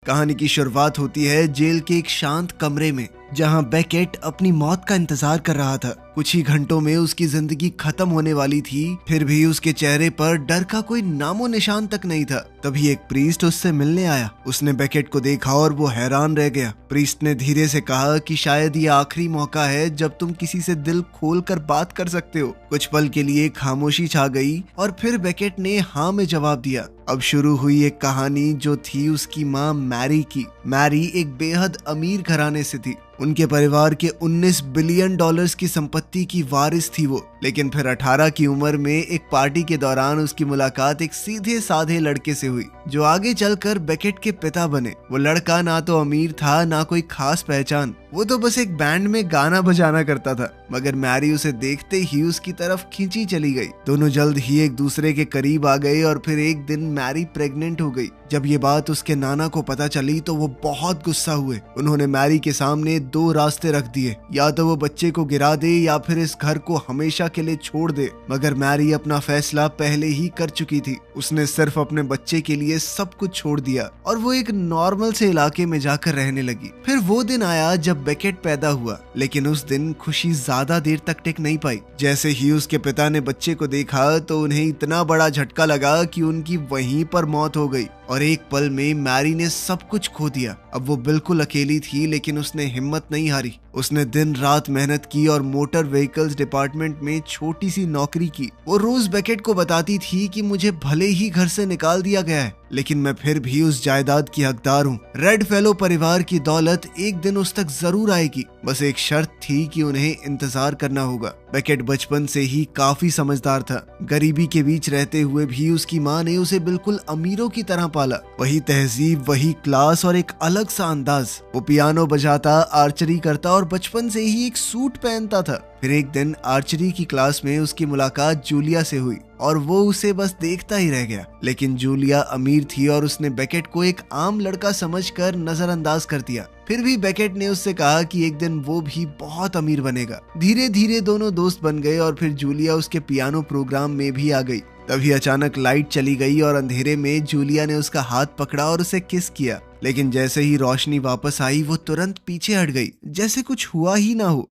कहानी की शुरुआत होती है जेल के एक शांत कमरे में, जहां बेकेट अपनी मौत का इंतजार कर रहा था। कुछ ही घंटों में उसकी जिंदगी खत्म होने वाली थी, फिर भी उसके चेहरे पर डर का कोई नामो निशान तक नहीं था। तभी एक प्रीस्ट उससे मिलने आया। उसने बेकेट को देखा और वो हैरान रह गया। प्रीस्ट ने धीरे से कहा कि शायद ये आखिरी मौका है जब तुम किसी से दिल खोल कर बात कर सकते हो। कुछ पल के लिए खामोशी छा गई और फिर बेकेट ने हाँ में जवाब दिया। अब शुरू हुई एक कहानी जो थी उसकी माँ मैरी की। मैरी एक बेहद अमीर घराने से थी। उनके परिवार के 19 बिलियन डॉलर्स की संपत्ति की वारिस थी वो। लेकिन फिर 18 की उम्र में एक पार्टी के दौरान उसकी मुलाकात एक सीधे साधे लड़के से हुई जो आगे चलकर बेकेट के पिता बने। वो लड़का ना तो अमीर था ना कोई खास पहचान, वो तो बस एक बैंड में गाना बजाना करता था। मगर मैरी उसे देखते ही उसकी तरफ खींची चली गई। दोनों जल्द ही एक दूसरे के करीब आ गए और फिर एक दिन मैरी प्रेग्नेंट हो गई। जब ये बात उसके नाना को पता चली तो वो बहुत गुस्सा हुए। उन्होंने मैरी के सामने 2 रास्ते रख दिए, या तो वो बच्चे को गिरा दे या फिर इस घर को हमेशा के लिए छोड़ दे। मगर मैरी अपना फैसला पहले ही कर चुकी थी। उसने सिर्फ अपने बच्चे के लिए सब कुछ छोड़ दिया और वो एक नॉर्मल से इलाके में जाकर रहने लगी। फिर वो दिन आया जब बेकेट पैदा हुआ, लेकिन उस दिन खुशी ज्यादा देर तक टिक नहीं पाई। जैसे ही उसके पिता ने बच्चे को देखा तो उन्हें इतना बड़ा झटका लगा कि उनकी वहीं पर मौत हो गई और एक पल में मैरी ने सब कुछ खो दिया। अब वो बिल्कुल अकेली थी, लेकिन उसने हिम्मत नहीं हारी। उसने दिन रात मेहनत की और मोटर व्हीकल्स डिपार्टमेंट में छोटी सी नौकरी की। वो रोज बेकेट को बताती थी कि मुझे भले ही घर से निकाल दिया गया है, लेकिन मैं फिर भी उस जायदाद की हकदार हूँ। रेड फेलो परिवार की दौलत एक दिन उस तक जरूर आएगी, बस एक शर्त थी कि उन्हें इंतजार करना होगा। बेकेट बचपन से ही काफी समझदार था। गरीबी के बीच रहते हुए भी उसकी माँ ने उसे बिल्कुल अमीरों की तरह पाला। वही तहजीब, वही क्लास और एक अलग सा अंदाज। वो पियानो बजाता, आर्चरी करता और बचपन से ही एक सूट पहनता था। फिर एक दिन आर्चरी की क्लास में उसकी मुलाकात जूलिया से हुई और वो उसे बस देखता ही रह गया। लेकिन जूलिया अमीर थी और उसने बेकेट को एक आम लड़का समझकर नजरअंदाज कर दिया। फिर भी बेकेट ने उससे कहा कि एक दिन वो भी बहुत अमीर बनेगा। धीरे धीरे दोनों दोस्त बन गए और फिर जूलिया उसके पियानो प्रोग्राम में भी आ गई। तभी अचानक लाइट चली गई और अंधेरे में जूलिया ने उसका हाथ पकड़ा और उसे किस किया। लेकिन जैसे ही रोशनी वापस आई वो तुरंत पीछे हट गई, जैसे कुछ हुआ ही ना हो।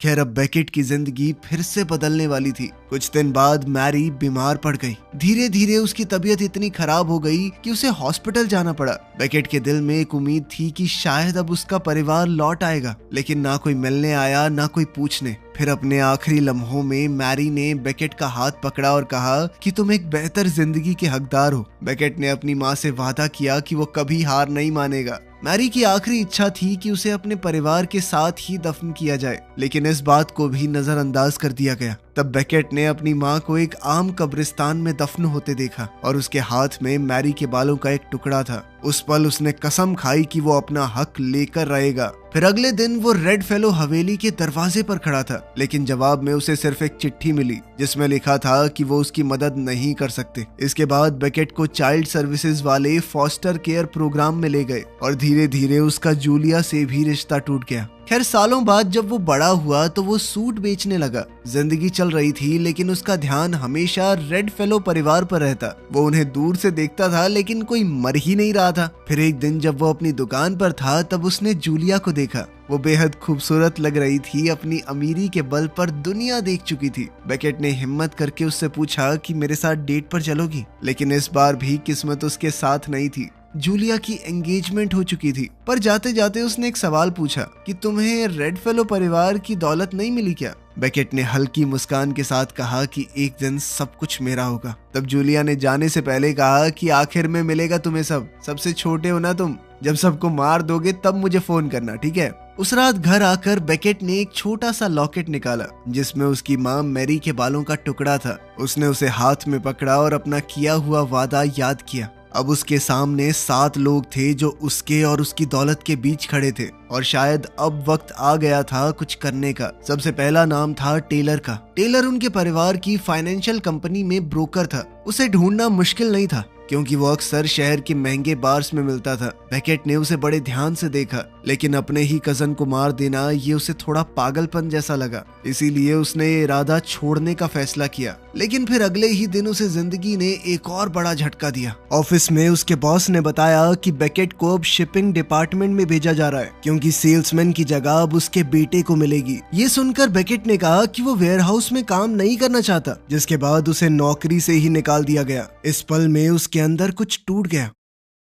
खैर, अब बेकेट की जिंदगी फिर से बदलने वाली थी। कुछ दिन बाद मैरी बीमार पड़ गई। धीरे धीरे उसकी तबीयत इतनी खराब हो गई कि उसे हॉस्पिटल जाना पड़ा। बेकेट के दिल में एक उम्मीद थी कि शायद अब उसका परिवार लौट आएगा, लेकिन ना कोई मिलने आया ना कोई पूछने। फिर अपने आखिरी लम्हों में मैरी ने बेकेट का हाथ पकड़ा और कहा कि तुम एक बेहतर जिंदगी के हकदार हो। बेकेट ने अपनी माँ से वादा किया कि वो कभी हार नहीं मानेगा। मैरी की आखिरी इच्छा थी कि उसे अपने परिवार के साथ ही दफन किया जाए, लेकिन इस बात को भी नजरअंदाज कर दिया गया। तब बेकेट ने अपनी माँ को एक आम कब्रिस्तान में दफन होते देखा और उसके हाथ में मैरी के बालों का एक टुकड़ा था। उस पल उसने कसम खाई कि वो अपना हक लेकर रहेगा। फिर अगले दिन वो रेड फेलो हवेली के दरवाजे पर खड़ा था, लेकिन जवाब में उसे सिर्फ एक चिट्ठी मिली जिसमें लिखा था कि वो उसकी मदद नहीं कर सकते। इसके बाद बेकेट को चाइल्ड सर्विसेज वाले फॉस्टर केयर प्रोग्राम में ले गए और धीरे धीरे उसका जूलिया से भी रिश्ता टूट गया। खैर, सालों बाद जब वो बड़ा हुआ तो वो सूट बेचने लगा। जिंदगी चल रही थी, लेकिन उसका ध्यान हमेशा रेड फेलो परिवार पर रहता। वो उन्हें दूर से देखता था, लेकिन कोई मर ही नहीं रहा था। फिर एक दिन जब वो अपनी दुकान पर था तब उसने जूलिया को देखा। वो बेहद खूबसूरत लग रही थी, अपनी अमीरी के बल पर दुनिया देख चुकी थी। बेकेट ने हिम्मत करके उससे पूछा कि मेरे साथ डेट पर चलोगी, लेकिन इस बार भी किस्मत उसके साथ नहीं थी। जूलिया की एंगेजमेंट हो चुकी थी, पर जाते जाते उसने एक सवाल पूछा कि तुम्हें रेड फेलो परिवार की दौलत नहीं मिली क्या? बेकेट ने हल्की मुस्कान के साथ कहा कि एक दिन सब कुछ मेरा होगा। तब जूलिया ने जाने से पहले कहा कि आखिर में मिलेगा तुम्हें सब, सबसे छोटे हो ना तुम। जब सबको मार दोगे तब मुझे फोन करना, ठीक है? उस रात घर आकर बेकेट ने एक छोटा सा लॉकेट निकाला जिसमें उसकी माँ मैरी के बालों का टुकड़ा था। उसने उसे हाथ में पकड़ा और अपना किया हुआ वादा याद किया। अब उसके सामने 7 लोग थे जो उसके और उसकी दौलत के बीच खड़े थे और शायद अब वक्त आ गया था कुछ करने का। सबसे पहला नाम था टेलर का। टेलर उनके परिवार की फाइनेंशियल कंपनी में ब्रोकर था। उसे ढूंढना मुश्किल नहीं था। क्योंकि वो अक्सर शहर के महंगे बार्स में मिलता था। बेकेट ने उसे बड़े ध्यान से देखा, लेकिन अपने ही कजन को मार देना ये उसे थोड़ा पागलपन जैसा लगा। इसीलिए उसने ये इरादा छोड़ने का फैसला किया। लेकिन फिर अगले ही दिन उसे जिंदगी ने एक और बड़ा झटका दिया। ऑफिस में उसके बॉस ने बताया कि बेकेट को अब शिपिंग डिपार्टमेंट में भेजा जा रहा है, क्योंकि सेल्समैन की जगह अब उसके बेटे को मिलेगी। ये सुनकर बेकेट ने कहा कि वो वेयरहाउस में काम नहीं करना चाहता, जिसके बाद उसे नौकरी से ही निकाल दिया गया। इस पल में उसके अंदर कुछ टूट गया।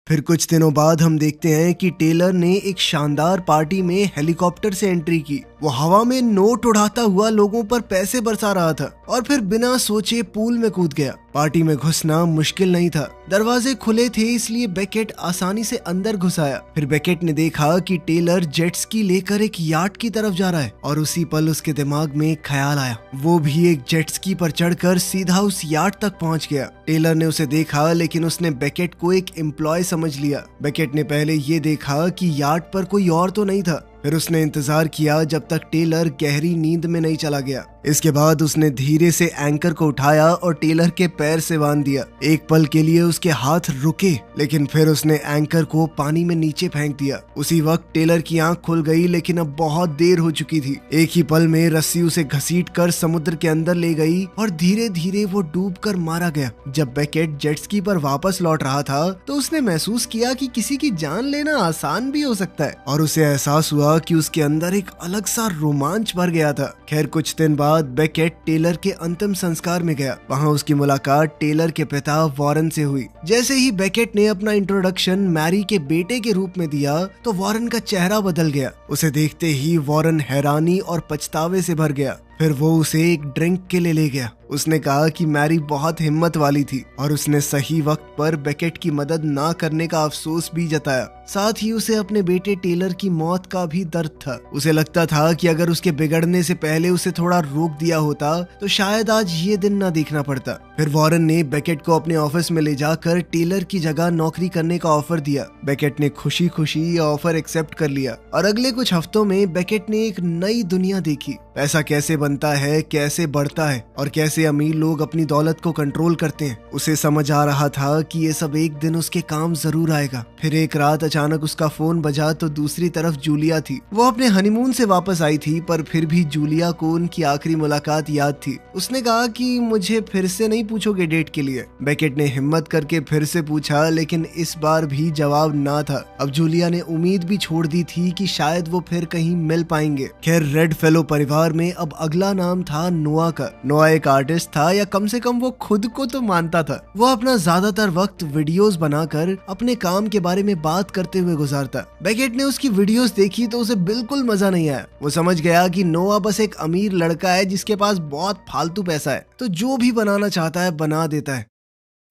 फिर कुछ दिनों बाद हम देखते हैं कि टेलर ने एक शानदार पार्टी में हेलीकॉप्टर से एंट्री की। वो हवा में नोट उड़ाता हुआ लोगों पर पैसे बरसा रहा था और फिर बिना सोचे पूल में कूद गया। पार्टी में घुसना मुश्किल नहीं था, दरवाजे खुले थे, इसलिए बेकेट आसानी से अंदर घुस आया। फिर बेकेट ने देखा कि टेलर जेट स्की लेकर एक याट की तरफ जा रहा है और उसी पल उसके दिमाग में एक ख्याल आया। वो भी एक जेट स्की पर चढ़कर सीधा उस याट तक पहुंच गया। टेलर ने उसे देखा, लेकिन उसने बेकेट को एक एम्प्लॉय समझ लिया। बेकेट ने पहले ये देखा कि याट पर कोई और तो नहीं था। फिर उसने इंतजार किया जब तक टेलर गहरी नींद में नहीं चला गया। इसके बाद उसने धीरे से एंकर को उठाया और टेलर के पैर से बांध दिया। एक पल के लिए उसके हाथ रुके, लेकिन फिर उसने एंकर को पानी में नीचे फेंक दिया। उसी वक्त टेलर की आंख खुल गई, लेकिन अब बहुत देर हो चुकी थी। एक ही पल में रस्सी उसे घसीटकर समुद्र के अंदर ले गई और धीरे धीरे वो डूबकर मारा गया। जब बेकेट जेट स्की पर वापस लौट रहा था तो उसने महसूस किया कि किसी की जान लेना आसान भी हो सकता है, और उसे एहसास हुआ कि उसके अंदर एक अलग सा रोमांच भर गया था। खैर, कुछ दिन बाद बेकेट टेलर के अंतिम संस्कार में गया। वहाँ उसकी मुलाकात टेलर के पिता वॉरेन से हुई। जैसे ही बेकेट ने अपना इंट्रोडक्शन मैरी के बेटे के रूप में दिया तो वॉरेन का चेहरा बदल गया। उसे देखते ही वॉरेन हैरानी और पछतावे से भर गया। फिर वो उसे एक ड्रिंक के लिए ले गया। उसने कहा कि मैरी बहुत हिम्मत वाली थी और उसने सही वक्त पर बेकेट की मदद ना करने का अफसोस भी जताया। साथ ही उसे अपने बेटे टेलर की मौत का भी दर्द था। उसे लगता था कि अगर उसके बिगड़ने से पहले उसे थोड़ा रोक दिया होता तो शायद आज ये दिन ना देखना पड़ता। फिर वॉरेन ने बेकेट को अपने ऑफिस में ले जाकर टेलर की जगह नौकरी करने का ऑफर दिया। बेकेट ने खुशी खुशी ये ऑफर एक्सेप्ट कर लिया और अगले कुछ हफ्तों में बेकेट ने एक नई दुनिया देखी। पैसा कैसे बनता है, कैसे बढ़ता है और कैसे अमीर लोग अपनी दौलत को कंट्रोल करते हैं। उसे समझ आ रहा था कि ये सब एक दिन उसके काम जरूर आएगा। फिर एक रात अचानक उसका फोन बजा तो दूसरी तरफ जूलिया थी। वो अपने हनीमून से वापस आई थी, पर फिर भी जूलिया को उनकी आखिरी मुलाकात याद थी। उसने कहा कि मुझे फिर से नहीं पूछोगे डेट के लिए। बेकेट ने हिम्मत करके फिर से पूछा, लेकिन इस बार भी जवाब ना था। अब जूलिया ने उम्मीद भी छोड़ दी थी कि शायद वो फिर कहीं मिल पाएंगे। खैर, रेड फेलो परिवार में अब अगला नाम था नोआ का। नोआ एक आर्टिस्ट था, या कम से कम वो खुद को तो मानता था। वो अपना ज्यादातर वक्त वीडियोस बनाकर अपने काम के बारे में बात करते हुए गुजारता। बेकेट ने उसकी वीडियोस देखी तो उसे बिल्कुल मजा नहीं आया। वो समझ गया कि नोआ बस एक अमीर लड़का है जिसके पास बहुत फालतू पैसा है, तो जो भी बनाना चाहता है बना देता है।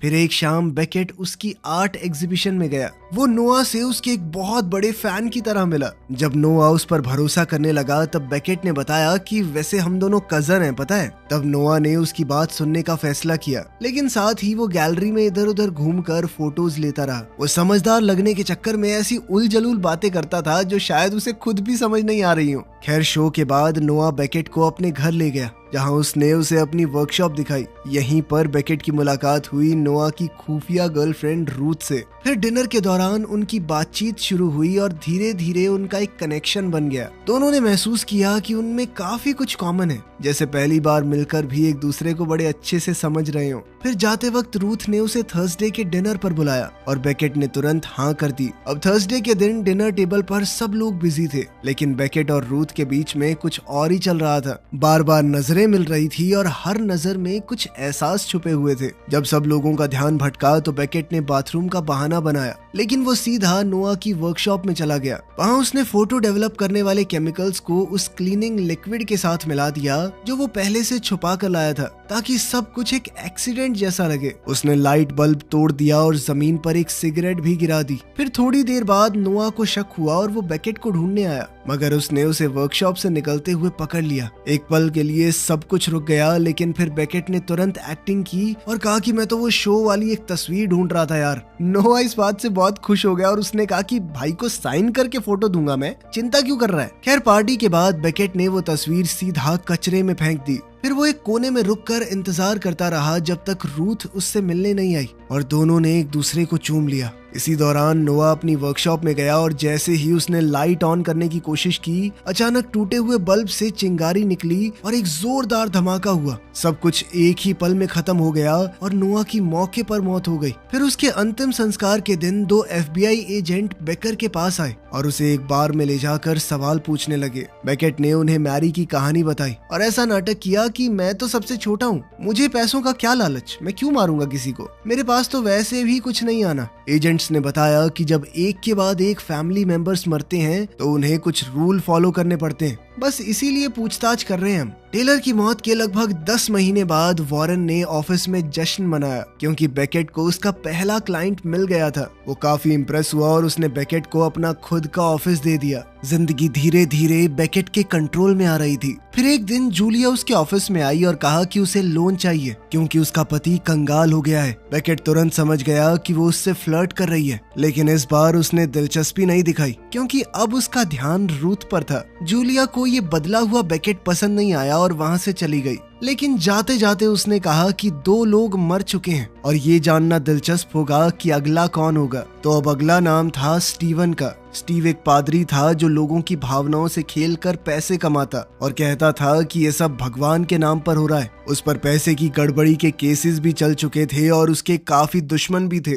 फिर एक शाम बेकेट उसकी आर्ट एग्जीबिशन में गया। वो नोआ से उसके एक बहुत बड़े फैन की तरह मिला। जब नोआ उस पर भरोसा करने लगा तब बेकेट ने बताया कि वैसे हम दोनों कजन हैं, पता है। तब नोआ ने उसकी बात सुनने का फैसला किया, लेकिन साथ ही वो गैलरी में इधर उधर घूमकर फोटोज लेता रहा। वो समझदार लगने के चक्कर में ऐसी उल जलूल बातें करता था जो शायद उसे खुद भी समझ नहीं आ रही हो। खैर, शो के बाद नोआ बेकेट को अपने घर ले गया, जहां उसने उसे अपनी वर्कशॉप दिखाई। यहीं पर बेकेट की मुलाकात हुई नोआ की खुफिया गर्लफ्रेंड रूथ से। फिर डिनर के दौरान उनकी बातचीत शुरू हुई और धीरे धीरे उनका एक कनेक्शन बन गया। दोनों ने महसूस किया कि उनमें काफी कुछ कॉमन है, जैसे पहली बार मिलकर भी एक दूसरे को बड़े अच्छे से समझ रहे हो। फिर जाते वक्त रूथ ने उसे थर्सडे के डिनर पर बुलाया और बेकेट ने तुरंत हाँ कर दी। अब थर्सडे के दिन डिनर टेबल पर सब लोग बिजी थे, लेकिन बेकेट और रूथ के बीच में कुछ और ही चल रहा था। बार बार नजरें मिल रही थी और हर नजर में कुछ एहसास छुपे हुए थे। जब सब लोगों का ध्यान भटका तो बेकेट ने बाथरूम का बहाना बनाया, लेकिन वो सीधा नोआ की वर्कशॉप में चला गया। वहाँ उसने फोटो डेवलप करने वाले केमिकल्स को उस क्लीनिंग लिक्विड के साथ मिला दिया जो वो पहले से छुपा कर लाया था, ताकि सब कुछ एक एक्सीडेंट जैसा लगे। उसने लाइट बल्ब तोड़ दिया और जमीन पर एक सिगरेट भी गिरा दी। फिर थोड़ी देर बाद नोआ को शक हुआ और वो बेकेट को ढूंढने आया, मगर उसने उसे वर्कशॉप से निकलते हुए पकड़ लिया। एक पल के लिए सब कुछ रुक गया, लेकिन फिर बेकेट ने तुरंत एक्टिंग की और कहा कि मैं तो वो शो वाली एक तस्वीर ढूंढ रहा था यार। नोआ इस बात से बहुत खुश हो गया और उसने कहा कि भाई को साइन करके फोटो दूंगा मैं, चिंता क्यों कर रहा है। खैर, पार्टी के बाद बेकेट ने वो तस्वीर सीधा कचरे में फेंक दी। फिर वो एक कोने में रुककर इंतजार करता रहा जब तक रूथ उससे मिलने नहीं आई और दोनों ने एक दूसरे को चूम लिया। इसी दौरान नोआ अपनी वर्कशॉप में गया और जैसे ही उसने लाइट ऑन करने की कोशिश की, अचानक टूटे हुए बल्ब से चिंगारी निकली और एक जोरदार धमाका हुआ। सब कुछ एक ही पल में खत्म हो गया और नोआ की मौके पर मौत हो गई। फिर उसके अंतिम संस्कार के दिन 2 FBI एजेंट बेकर के पास आए और उसे एक बार में ले जाकर सवाल पूछने लगे। बेकेट ने उन्हें मैरी की कहानी बताई और ऐसा नाटक किया कि मैं तो सबसे छोटा हूँ, मुझे पैसों का क्या लालच, मैं क्यों मारूंगा किसी को, मेरे पास तो वैसे भी कुछ नहीं आना। एजेंट्स ने बताया कि जब एक के बाद एक फैमिली मेंबर्स मरते हैं तो उन्हें कुछ रूल फॉलो करने पड़ते हैं, बस इसीलिए पूछताछ कर रहे हैं हम। टेलर की मौत के लगभग 10 महीने बाद वॉरेन ने ऑफिस में जश्न मनाया क्योंकि बेकेट को उसका पहला क्लाइंट मिल गया था। वो काफी इम्प्रेस हुआ और उसने बेकेट को अपना खुद का ऑफिस दे दिया। जिंदगी धीरे धीरे बेकेट के कंट्रोल में आ रही थी। फिर एक दिन जूलिया उसके ऑफिस में आई और कहा कि उसे लोन चाहिए क्योंकि उसका पति कंगाल हो गया है। बेकेट तुरंत समझ गया कि वो उससे फ्लर्ट कर रही है, लेकिन इस बार उसने दिलचस्पी नहीं दिखाई क्योंकि अब उसका ध्यान रूथ पर था। जूलिया को ये बदला हुआ बेकेट पसंद नहीं आया और वहाँ से चली गई, लेकिन जाते जाते उसने कहा कि 2 लोग मर चुके हैं और ये जानना दिलचस्प होगा कि अगला कौन होगा। तो अब अगला नाम था स्टीवन का। स्टीव एक पादरी था जो लोगों की भावनाओं से खेलकर पैसे कमाता और कहता था कि ये सब भगवान के नाम पर हो रहा है। उस पर पैसे की गड़बड़ी के केसेस भी चल चुके थे और उसके काफी दुश्मन भी थे।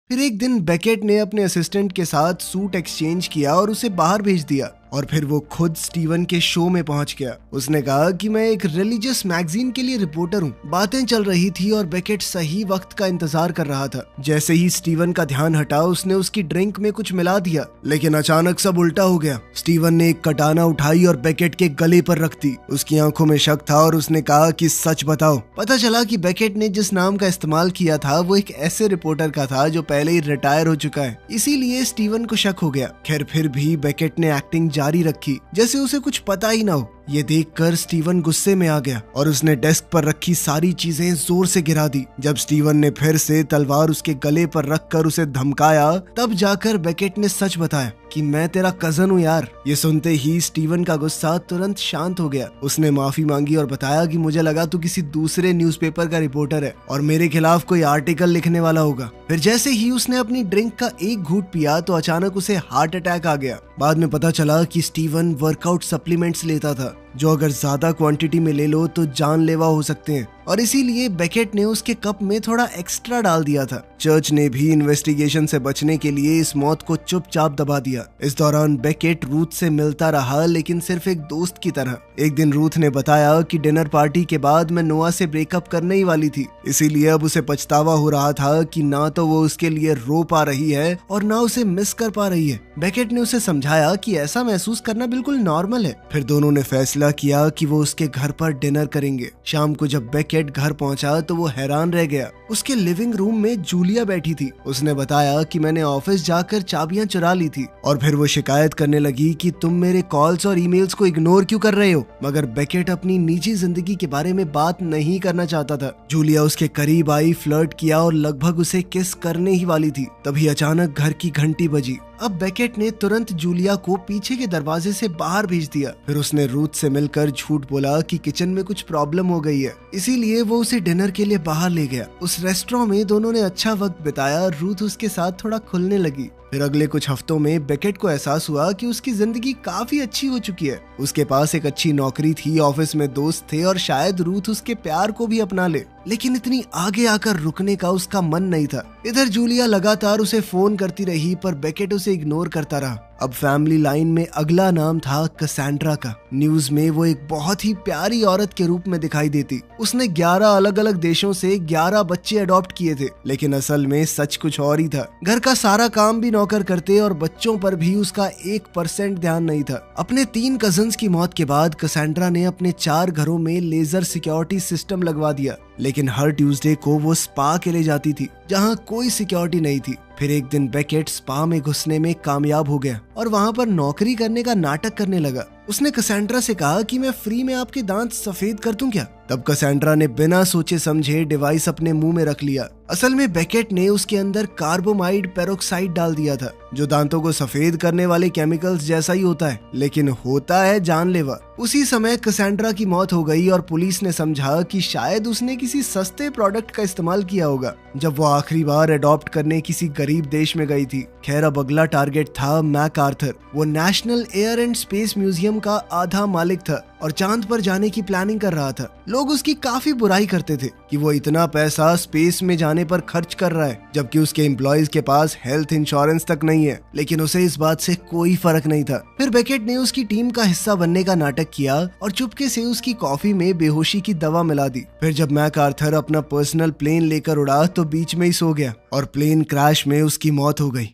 फिर एक दिन बेकेट ने अपने असिस्टेंट के साथ सूट एक्सचेंज किया और उसे बाहर भेज दिया और फिर वो खुद स्टीवन के शो में पहुंच गया। उसने कहा कि मैं एक रिलीजियस मैगजीन के लिए रिपोर्टर हूँ। बातें चल रही थी और बेकेट सही वक्त का इंतजार कर रहा था। जैसे ही स्टीवन का ध्यान हटा उसने उसकी ड्रिंक में कुछ मिला दिया, लेकिन अचानक सब उल्टा हो गया। स्टीवन ने एक कटाना उठाई और बेकेट के गले पर रख दी। उसकी आंखों में शक था और उसने कहा कि सच बताओ। पता चला कि बेकेट ने जिस नाम का इस्तेमाल किया था वो एक ऐसे रिपोर्टर का था जो पहले ही रिटायर हो चुका है, इसीलिए स्टीवन को शक हो गया। खैर फिर भी बेकेट ने एक्टिंग जारी रखी जैसे उसे कुछ पता ही ना हो। ये देखकर स्टीवन गुस्से में आ गया और उसने डेस्क पर रखी सारी चीजें जोर से गिरा दी। जब स्टीवन ने फिर से तलवार उसके गले पर रखकर उसे धमकाया, तब जाकर बेकेट ने सच बताया कि मैं तेरा कजन हूँ यार। ये सुनते ही स्टीवन का गुस्सा तुरंत शांत हो गया। उसने माफी मांगी और बताया कि मुझे लगा तू किसी दूसरे न्यूज़पेपर का रिपोर्टर है और मेरे खिलाफ कोई आर्टिकल लिखने वाला होगा। फिर जैसे ही उसने अपनी ड्रिंक का एक घूंट पिया तो अचानक उसे हार्ट अटैक आ गया। बाद में पता चला कि स्टीवन वर्कआउट सप्लीमेंट्स लेता था जो अगर ज्यादा क्वांटिटी में ले लो तो जानलेवा हो सकते हैं और इसीलिए बेकेट ने उसके कप में थोड़ा एक्स्ट्रा डाल दिया था। चर्च ने भी इन्वेस्टिगेशन से बचने के लिए इस मौत को चुपचाप दबा दिया। इस दौरान बेकेट रूथ से मिलता रहा, लेकिन सिर्फ एक दोस्त की तरह। एक दिन रूथ ने बताया कि डिनर पार्टी के बाद मैं नोआ से ब्रेकअप करने ही वाली थी, इसीलिए अब उसे पछतावा हो रहा था कि ना तो वो उसके लिए रो पा रही है और ना उसे मिस कर पा रही है। बेकेट ने उसे समझाया कि ऐसा महसूस करना बिल्कुल नॉर्मल है। फिर दोनों ने फैसला किया कि वो उसके घर पर डिनर करेंगे। शाम को जब बेकेट घर पहुंचा तो वो हैरान रह गया। उसके लिविंग रूम में जूलिया बैठी थी। उसने बताया कि मैंने ऑफिस जाकर चाबियां चुरा ली थी और फिर वो शिकायत करने लगी कि तुम मेरे कॉल्स और ईमेल्स को इग्नोर क्यों कर रहे हो। मगर बेकेट अपनी निजी जिंदगी के बारे में बात नहीं करना चाहता था। जूलिया उसके करीब आई, फ्लर्ट किया और लगभग उसे किस करने ही वाली थी। तभी अचानक घर की घंटी बजी। अब बेकेट ने तुरंत जूलिया को पीछे के दरवाजे से बाहर भेज दिया। फिर उसने रूथ से मिलकर झूठ बोला कि किचन में कुछ प्रॉब्लम हो गई है, इसीलिए वो उसे डिनर के लिए बाहर ले गया। उस रेस्टोरेंट में दोनों ने अच्छा वक्त बिताया। रूथ उसके साथ थोड़ा खुलने लगी। फिर अगले कुछ हफ्तों में बेकेट को एहसास हुआ कि उसकी जिंदगी काफी अच्छी हो चुकी है। उसके पास एक अच्छी नौकरी थी, ऑफिस में दोस्त थे और शायद रूथ उसके प्यार को भी अपना ले, लेकिन इतनी आगे आकर रुकने का उसका मन नहीं था। इधर जूलिया लगातार उसे फोन करती रही पर बेकेट उसे इग्नोर करता रहा। अब फैमिली लाइन में अगला नाम था कसांड्रा का। न्यूज में वो एक बहुत ही प्यारी औरत के रूप में दिखाई देती। उसने 11 अलग अलग देशों से 11 बच्चे अडॉप्ट किए थे, लेकिन असल में सच कुछ और ही था। घर का सारा काम भी नौकर करते और बच्चों पर भी उसका 1% ध्यान नहीं था। अपने 3 कजन्स की मौत के बाद कसांड्रा ने अपने 4 घरों में लेजर सिक्योरिटी सिस्टम लगवा दिया, लेकिन हर ट्यूसडे को वो स्पा के लिए जाती थी। जहाँ कोई सिक्योरिटी नहीं थी। फिर एक दिन बेकेट स्पा में घुसने में कामयाब हो गया और वहाँ पर नौकरी करने का नाटक करने लगा। उसने कैसेंड्रा से कहा कि मैं फ्री में आपके दांत सफेद कर दूं क्या? तब कैसेंड्रा ने बिना सोचे समझे डिवाइस अपने मुंह में रख लिया। असल में बेकेट ने उसके अंदर कार्बोमाइड पेरोक्साइड डाल दिया था, जो दांतों को सफेद करने वाले केमिकल्स जैसा ही होता है, लेकिन होता है जानलेवा। उसी समय कैसेंड्रा की मौत हो गई और पुलिस ने समझा कि शायद उसने किसी सस्ते प्रोडक्ट का इस्तेमाल किया होगा जब वो आखिरी बार अडॉप्ट करने किसी गरीब देश में गई थी। खैर, अब अगला टारगेट था मैकआर्थर। वो national air and space museum का आधा मालिक था और चांद पर जाने की प्लानिंग कर रहा था। लोग उसकी काफी बुराई करते थे कि वो इतना पैसा स्पेस में जाने पर खर्च कर रहा है, जबकि उसके एम्प्लॉयज के पास हेल्थ इंश्योरेंस तक नहीं है। लेकिन उसे इस बात से कोई फर्क नहीं था। फिर बेकेट ने उसकी टीम का हिस्सा बनने का नाटक किया और चुपके से उसकी कॉफी में बेहोशी की दवा मिला दी। फिर जब मैकआर्थर अपना पर्सनल प्लेन लेकर उड़ा तो बीच में ही सो गया और प्लेन क्रैश में उसकी मौत हो गई।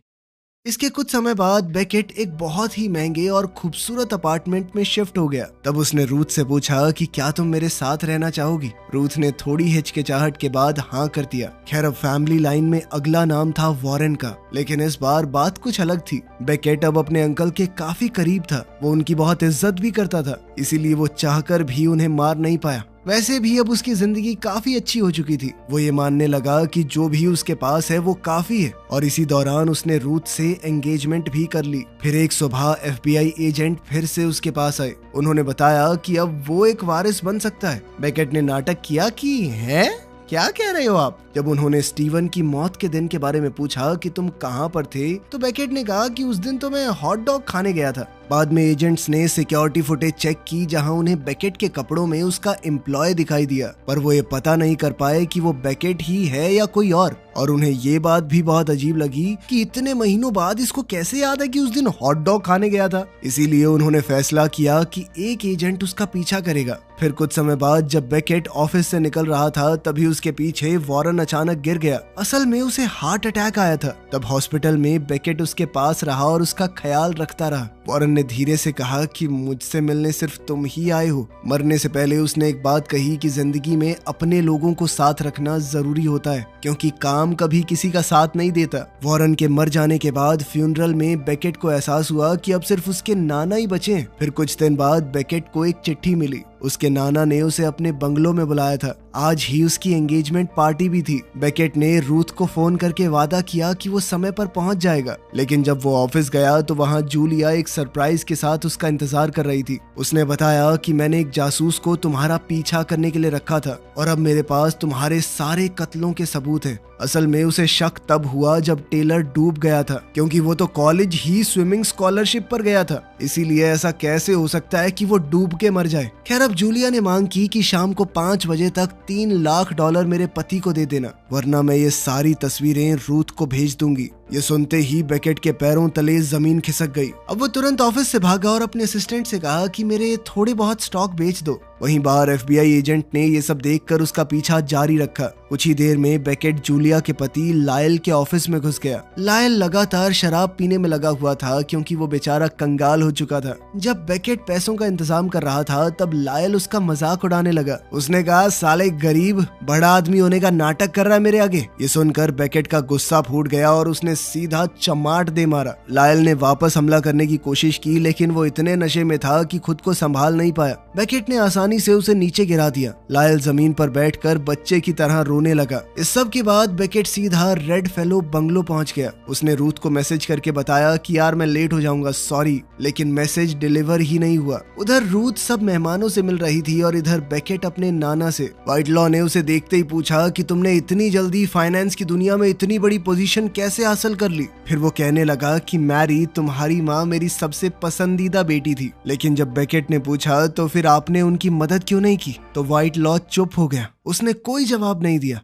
इसके कुछ समय बाद बेकेट एक बहुत ही महंगे और खूबसूरत अपार्टमेंट में शिफ्ट हो गया। तब उसने रूथ से पूछा कि क्या तुम मेरे साथ रहना चाहोगी? रूथ ने थोड़ी हिचकिचाहट के बाद हाँ कर दिया। खैर, अब फैमिली लाइन में अगला नाम था वॉरेन का, लेकिन इस बार बात कुछ अलग थी। बेकेट अब अपने अंकल के काफी करीब था। वो उनकी बहुत इज्जत भी करता था, इसीलिए वो चाहकर भी उन्हें मार नहीं पाया। वैसे भी अब उसकी जिंदगी काफी अच्छी हो चुकी थी। वो ये मानने लगा कि जो भी उसके पास है वो काफी है, और इसी दौरान उसने रूथ से एंगेजमेंट भी कर ली। फिर एक सुबह FBI एजेंट फिर से उसके पास आए। उन्होंने बताया कि अब वो एक वारिस बन सकता है। बेकेट ने नाटक किया कि है क्या कह रहे हो आप? जब उन्होंने स्टीवन की मौत के दिन के बारे में पूछा कि तुम कहाँ पर थे, तो बेकेट ने कहा कि उस दिन तो मैं हॉट डॉग खाने गया था। बाद में एजेंट्स ने सिक्योरिटी फुटेज चेक की, जहां उन्हें बेकेट के कपड़ों में उसका एम्प्लॉय दिखाई दिया, पर वो ये पता नहीं कर पाए कि वो बेकेट ही है या कोई और उन्हें ये बात भी बहुत अजीब लगी कि इतने महीनों बाद इसको कैसे याद है कि उस दिन हॉट डॉग खाने गया था। इसीलिए उन्होंने फैसला किया कि एक एजेंट उसका पीछा करेगा। फिर कुछ समय बाद जब बेकेट ऑफिस से निकल रहा था, तभी उसके पीछे वॉरेन अचानक गिर गया। असल में उसे हार्ट अटैक आया था। तब हॉस्पिटल में बेकेट उसके पास रहा और उसका ख्याल रखता रहा। वॉरेन ने धीरे से कहा कि मुझसे मिलने सिर्फ तुम ही आए हो। मरने से पहले उसने एक बात कही कि जिंदगी में अपने लोगों को साथ रखना जरूरी होता है, क्योंकि काम कभी किसी का साथ नहीं देता। वॉरेन के मर जाने के बाद फ्यूनरल में बेकेट को एहसास हुआ कि अब सिर्फ उसके नाना ही बचे हैं। फिर कुछ दिन बाद बेकेट को एक चिट्ठी मिली। उसके नाना ने उसे अपने बंगलो में बुलाया था। आज ही उसकी एंगेजमेंट पार्टी भी थी। बेकेट ने रूथ को फोन करके वादा किया कि वो समय पर पहुंच जाएगा, लेकिन जब वो ऑफिस गया तो वहां जूलिया एक सरप्राइज के साथ उसका इंतजार कर रही थी। उसने बताया कि मैंने एक जासूस को तुम्हारा पीछा करने के लिए रखा था और अब मेरे पास तुम्हारे सारे कत्लों के सबूत हैं। असल में उसे शक तब हुआ जब टेलर डूब गया था, क्योंकि वो तो कॉलेज ही स्विमिंग स्कॉलरशिप पर गया था। इसीलिए ऐसा कैसे हो सकता है कि वो डूब के मर जाए। खैर, अब जूलिया ने मांग की कि शाम को 5 बजे तक $3 लाख मेरे पति को दे देना, वरना मैं ये सारी तस्वीरें रूथ को भेज दूंगी। ये सुनते ही बेकेट के पैरों तले जमीन खिसक गई। अब वो तुरंत ऑफिस से भागा और अपने असिस्टेंट से कहा कि मेरे थोड़े बहुत स्टॉक बेच दो। वहीं बाहर FBI एजेंट ने ये सब देखकर उसका पीछा जारी रखा। कुछ ही देर में बेकेट जूलिया के पति लायल के ऑफिस में घुस गया। लायल लगातार शराब पीने में लगा हुआ था, क्योंकि वो बेचारा कंगाल हो चुका था। जब बेकेट पैसों का इंतजाम कर रहा था, तब लायल उसका मजाक उड़ाने लगा। उसने कहा, साले गरीब बड़ा आदमी होने का नाटक कर रहा है मेरे आगे। ये सुनकर बेकेट का गुस्सा फूट गया और उसने सीधा चमाट दे मारा। लायल ने वापस हमला करने की कोशिश की, लेकिन वो इतने नशे में था कि खुद को संभाल नहीं पाया। बेकेट ने आसानी से उसे नीचे गिरा दिया। लायल जमीन पर बैठकर बच्चे की तरह रोने लगा। इस सब के बाद बेकेट सीधा रेड फेलो बंगलो पहुंच गया। उसने रूथ को मैसेज करके बताया कि यार मैं लेट हो जाऊंगा, सॉरी, लेकिन मैसेज डिलीवर ही नहीं हुआ। उधर रूथ सब मेहमानों से मिल रही थी और इधर बेकेट अपने नाना से। व्हाइटलॉ ने उसे देखते ही पूछा कि तुमने इतनी जल्दी फाइनेंस की दुनिया में इतनी बड़ी पोजीशन कैसे हासिल कर ली? फिर वो कहने लगा कि मैरी, तुम्हारी माँ मेरी सबसे पसंदीदा बेटी थी, लेकिन जब बेकेट ने पूछा तो फिर आपने उनकी मदद क्यों नहीं की? तो व्हाइटलॉ चुप हो गया। उसने कोई जवाब नहीं दिया।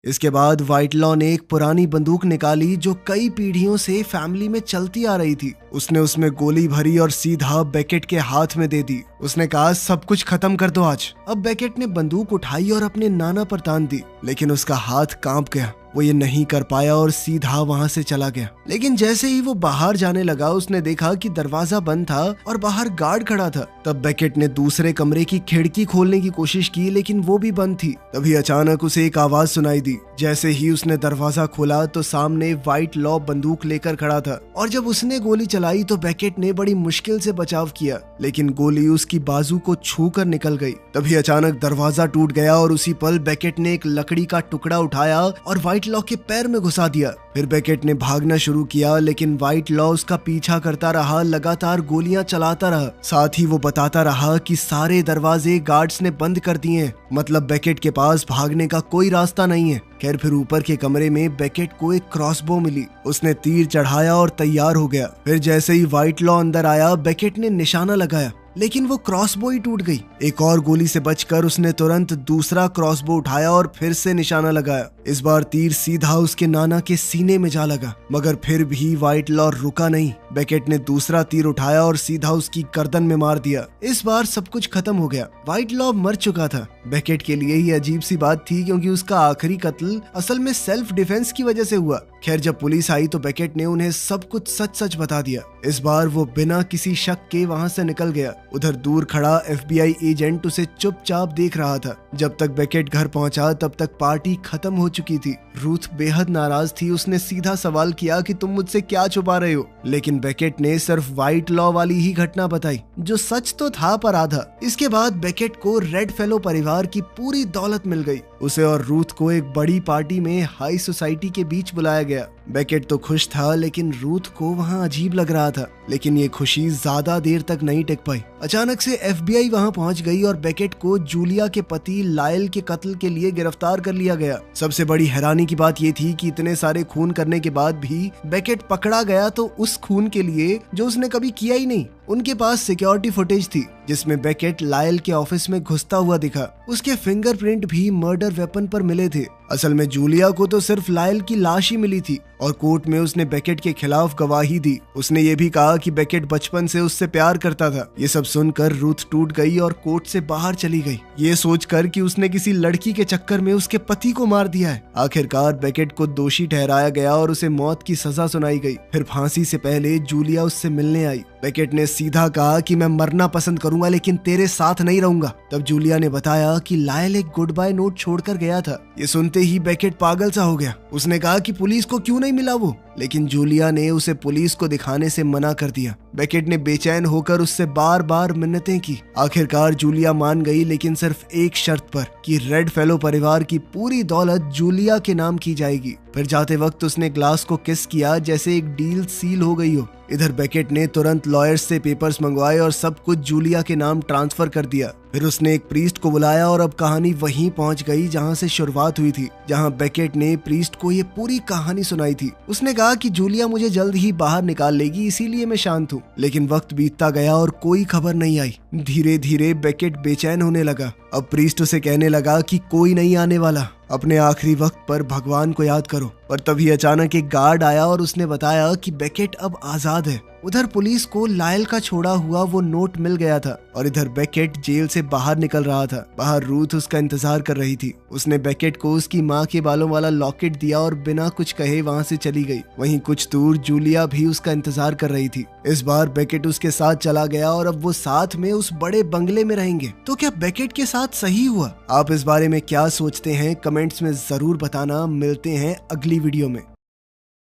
इसके बाद व्हाइटलॉ ने एक पुरानी बंदूक निकाली जो कई पीढ़ियों से फैमिली में चलती आ रही थी। उसने उसमें गोली भरी और सीधा बेकेट के हाथ में दे दी। उसने कहा, सब कुछ खत्म कर दो आज। अब बेकेट ने बंदूक उठाई और अपने नाना पर तान दी, लेकिन उसका हाथ कांप गया। वो ये नहीं कर पाया और सीधा वहां से चला गया। लेकिन जैसे ही वो बाहर जाने लगा, उसने देखा कि दरवाजा बंद था और बाहर गार्ड खड़ा था। तब बेकेट ने दूसरे कमरे की खिड़की खोलने की कोशिश की, लेकिन वो भी बंद थी। तभी अचानक उसे एक आवाज सुनाई दी। जैसे ही उसने दरवाजा खोला तो सामने व्हाइट लॉ बंदूक लेकर खड़ा था और जब उसने गोली चलाई तो बेकेट ने बड़ी मुश्किल से बचाव किया, लेकिन गोली उसकी बाजू को छू कर निकल गई। तभी अचानक दरवाजा टूट गया और उसी पल बेकेट ने एक लकड़ी का टुकड़ा उठाया और व्हाइट लॉ के पैर में घुसा दिया। फिर बेकेट ने भागना शुरू किया, लेकिन व्हाइट लॉ उसका पीछा करता रहा, लगातार गोलियां चलाता रहा। साथ ही वो बताता रहा कि सारे दरवाजे गार्ड्स ने बंद कर दिए हैं, मतलब बेकेट के पास भागने का कोई रास्ता नहीं है। खैर फिर ऊपर के कमरे में बेकेट को एक क्रॉसबो मिली। उसने तीर चढ़ाया और तैयार हो गया। फिर जैसे ही व्हाइट लॉ अंदर आया, बेकेट ने निशाना लगाया, लेकिन वो क्रॉसबो ही टूट गई। एक और गोली से बचकर उसने तुरंत दूसरा क्रॉसबो उठाया और फिर से निशाना लगाया। इस बार तीर सीधा उसके नाना के सीने में जा लगा, मगर फिर भी व्हाइट लॉ रुका नहीं। बेकेट ने दूसरा तीर उठाया और सीधा उसकी गर्दन में मार दिया। इस बार सब कुछ खत्म हो गया। व्हाइट लॉ मर चुका था। बेकेट के लिए ये अजीब सी बात थी, क्योंकि उसका आखिरी कत्ल असल में सेल्फ डिफेंस की वजह से हुआ। खैर जब पुलिस आई तो बेकेट ने उन्हें सब कुछ सच सच बता दिया। इस बार वो बिना किसी शक के वहां से निकल गया। उधर दूर खड़ा FBI एजेंट उसे चुपचाप देख रहा था। जब तक बेकेट घर पहुंचा तब तक पार्टी खत्म हो चुकी थी। रूथ बेहद नाराज थी। उसने सीधा सवाल किया कि तुम मुझसे क्या छुपा रहे हो, लेकिन बेकेट ने सिर्फ व्हाइट लॉ वाली ही घटना बताई, जो सच तो था पर आधा। इसके बाद बेकेट को रेड फेलो परिवार की पूरी दौलत मिल गई। उसे और रूथ को एक बड़ी पार्टी में हाई सोसाइटी के बीच बुलाया गया। बेकेट तो खुश था, लेकिन रूथ को वहाँ अजीब लग रहा था। लेकिन ये खुशी ज्यादा देर तक नहीं टिक पाई। अचानक से FBI वहाँ पहुँच गई और बेकेट को जूलिया के पति लायल के कत्ल के लिए गिरफ्तार कर लिया गया। सबसे बड़ी हैरानी की बात ये थी कि इतने सारे खून करने के बाद भी बेकेट पकड़ा गया तो उस खून के लिए जो उसने कभी किया ही नहीं। उनके पास सिक्योरिटी फुटेज थी जिसमें बेकेट लायल के ऑफिस में घुसता हुआ दिखा। उसके फिंगरप्रिंट भी मर्डर वेपन पर मिले थे। असल में जूलिया को तो सिर्फ लायल की लाश ही मिली थी और कोर्ट में उसने बेकेट के खिलाफ गवाही दी। उसने ये भी कहा कि बेकेट बचपन से उससे प्यार करता था। ये सब सुनकर रूथ टूट गई और कोर्ट से बाहर चली गई, ये सोचकर कि उसने किसी लड़की के चक्कर में उसके पति को मार दिया है। आखिरकार बेकेट को दोषी ठहराया गया और उसे मौत की सजा सुनाई गई। फिर फांसी से पहले जूलिया उससे मिलने आई। बेकेट ने सीधा कहा कि मैं मरना पसंद करूंगा, लेकिन तेरे साथ नहीं रहूंगा। तब जूलिया ने बताया कि लायल एक गुड बाय नोट छोड़कर गया था। ये सुनते ही बेकेट पागल सा हो गया। उसने कहा कि पुलिस को क्यों नहीं मिला वो, लेकिन जूलिया ने उसे पुलिस को दिखाने से मना कर दिया। बेकेट ने बेचैन होकर उससे बार बार मिन्नतें की। आखिरकार जूलिया मान गई, लेकिन सिर्फ एक शर्त पर, कि रेड फेलो परिवार की पूरी दौलत जूलिया के नाम की जाएगी। फिर जाते वक्त उसने ग्लास को किस किया जैसे एक डील सील हो गई हो। इधर बेकेट ने तुरंत लॉयर्स से पेपर्स मंगवाए और सब कुछ जूलिया के नाम ट्रांसफर कर दिया। फिर उसने एक प्रीस्ट को बुलाया और अब कहानी वहीं पहुंच गई जहां से शुरुआत हुई थी, जहां बेकेट ने प्रीस्ट को ये पूरी कहानी सुनाई थी। उसने कहा कि जूलिया मुझे जल्द ही बाहर निकाल लेगी, इसीलिए मैं शांत हूँ। लेकिन वक्त बीतता गया और कोई खबर नहीं आई। धीरे धीरे बेकेट बेचैन होने लगा। अब प्रीस्ट उसे कहने लगा कि कोई नहीं आने वाला, अपने आखिरी वक्त पर भगवान को याद करो। पर तभी अचानक एक गार्ड आया और उसने बताया कि बेकेट अब आजाद है। उधर पुलिस को लायल का छोड़ा हुआ वो नोट मिल गया था और इधर बेकेट जेल से बाहर निकल रहा था। बाहर रूथ उसका इंतजार कर रही थी। उसने बेकेट को उसकी माँ के बालों वाला लॉकेट दिया और बिना कुछ कहे वहाँ से चली गई। वहीं कुछ दूर जूलिया भी उसका इंतजार कर रही थी। इस बार बेकेट उसके साथ चला गया और अब वो साथ में उस बड़े बंगले में रहेंगे। तो क्या बेकेट के साथ सही हुआ? आप इस बारे में क्या सोचते हैं? कमेंट्स में जरूर बताना। मिलते हैं अगली वीडियो में।